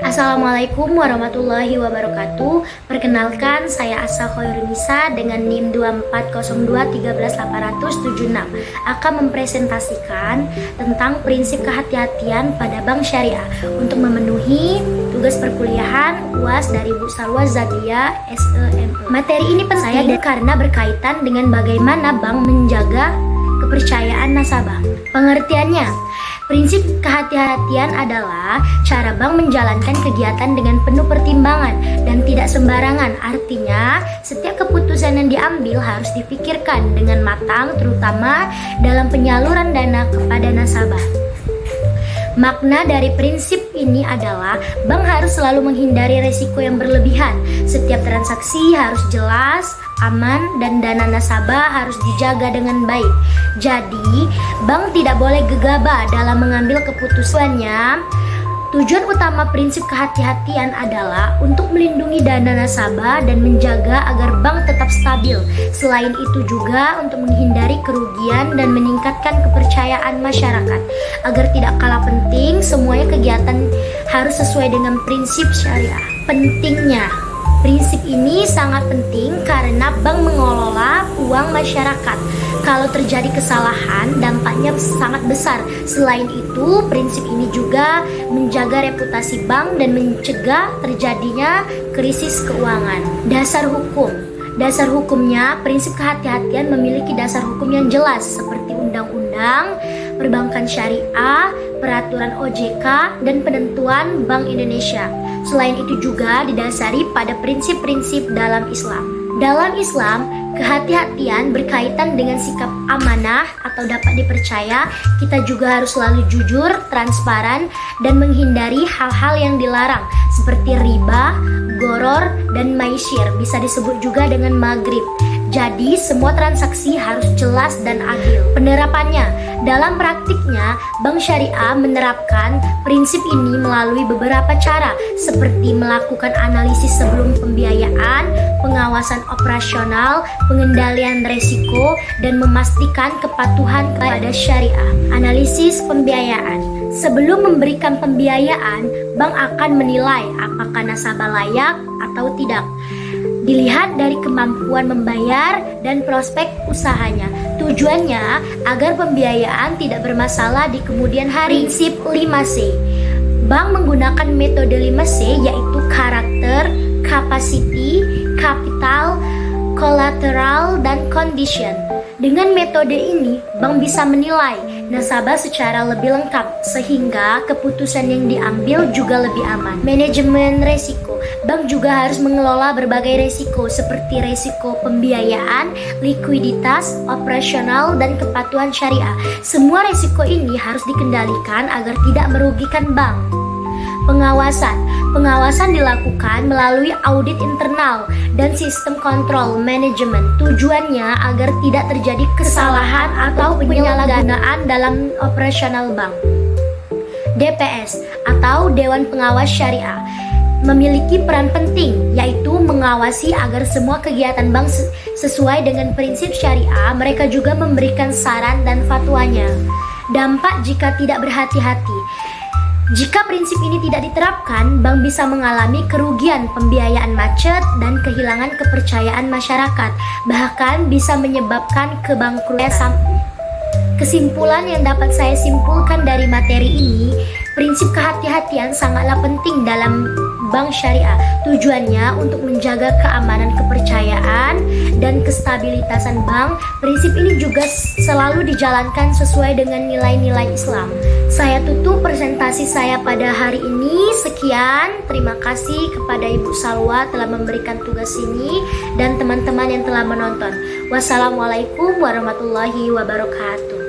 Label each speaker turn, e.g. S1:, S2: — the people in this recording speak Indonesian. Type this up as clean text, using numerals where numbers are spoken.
S1: Assalamualaikum warahmatullahi wabarakatuh. Perkenalkan, saya Asa Khoirunisa dengan NIM 240213876 akan mempresentasikan tentang prinsip kehati-hatian pada bank syariah untuk memenuhi tugas perkuliahan UAS dari Bu Salwa Zadia SEME. Materi ini penting karena berkaitan dengan bagaimana bank menjaga kepercayaan nasabah. Pengertiannya, prinsip kehati-hatian adalah cara bank menjalankan kegiatan dengan penuh pertimbangan dan tidak sembarangan. Artinya, setiap keputusan yang diambil harus dipikirkan dengan matang, terutama dalam penyaluran dana kepada nasabah. Makna dari prinsip ini adalah bank harus selalu menghindari resiko yang berlebihan. Setiap transaksi harus jelas, aman, dan dana nasabah harus dijaga dengan baik. Jadi, bank tidak boleh gegabah dalam mengambil keputusannya. Tujuan utama prinsip kehati-hatian adalah untuk melindungi dana nasabah dan menjaga agar bank tetap stabil. Selain itu juga untuk menghindari kerugian dan meningkatkan kepercayaan masyarakat. Agar tidak kalah penting, semuanya kegiatan harus sesuai dengan prinsip syariah. Pentingnya, prinsip ini sangat penting karena bank mengelola uang masyarakat. Kalau terjadi kesalahan, dampaknya sangat besar. Selain itu, prinsip ini juga menjaga reputasi bank dan mencegah terjadinya krisis keuangan. Dasar hukum. Dasar hukumnya, prinsip kehati-hatian memiliki dasar hukum yang jelas seperti undang-undang, perbankan syariah, peraturan OJK, dan penentuan Bank Indonesia. Selain itu juga didasari pada prinsip-prinsip dalam Islam. Dalam Islam, kehati-hatian berkaitan dengan sikap amanah atau dapat dipercaya. Kita juga harus selalu jujur, transparan, dan menghindari hal-hal yang dilarang seperti riba, goror, dan maisir. Bisa disebut juga dengan maghrib. Jadi, semua transaksi harus jelas dan adil. Penerapannya, dalam praktiknya, bank syariah menerapkan prinsip ini melalui beberapa cara, seperti melakukan analisis sebelum pembiayaan, pengawasan operasional, pengendalian resiko, dan memastikan kepatuhan kepada syariah. Analisis pembiayaan. Sebelum memberikan pembiayaan, bank akan menilai apakah nasabah layak atau tidak. Dilihat dari kemampuan membayar dan prospek usahanya. Tujuannya agar pembiayaan tidak bermasalah di kemudian hari. Prinsip 5C. Bank menggunakan metode 5C yaitu karakter, capacity, capital, collateral, dan condition. Dengan metode ini, bank bisa menilai nasabah secara lebih lengkap sehingga keputusan yang diambil juga lebih aman. Manajemen resiko. Bank juga harus mengelola berbagai resiko seperti resiko pembiayaan, likuiditas, operasional, dan kepatuhan syariah. Semua resiko ini harus dikendalikan agar tidak merugikan bank. Pengawasan. Pengawasan dilakukan melalui audit internal dan sistem kontrol manajemen. Tujuannya agar tidak terjadi kesalahan atau penyalahgunaan dalam operasional bank. DPS atau Dewan Pengawas Syariah memiliki peran penting, yaitu mengawasi agar semua kegiatan bank sesuai dengan prinsip syariah. Mereka juga memberikan saran dan fatwanya. Dampak jika tidak berhati-hati. Jika prinsip ini tidak diterapkan, bank bisa mengalami kerugian, pembiayaan macet, dan kehilangan kepercayaan masyarakat, bahkan bisa menyebabkan kebangkrutan. Kesimpulan yang dapat saya simpulkan dari materi ini, prinsip kehati-hatian sangatlah penting dalam bank syariah. Tujuannya untuk menjaga keamanan kepercayaan dan kestabilitasan bank. Prinsip ini juga selalu dijalankan sesuai dengan nilai-nilai Islam. Saya tutup presentasi saya pada hari ini. Sekian, terima kasih kepada Ibu Salwa telah memberikan tugas ini dan teman-teman yang telah menonton. Wassalamualaikum warahmatullahi wabarakatuh.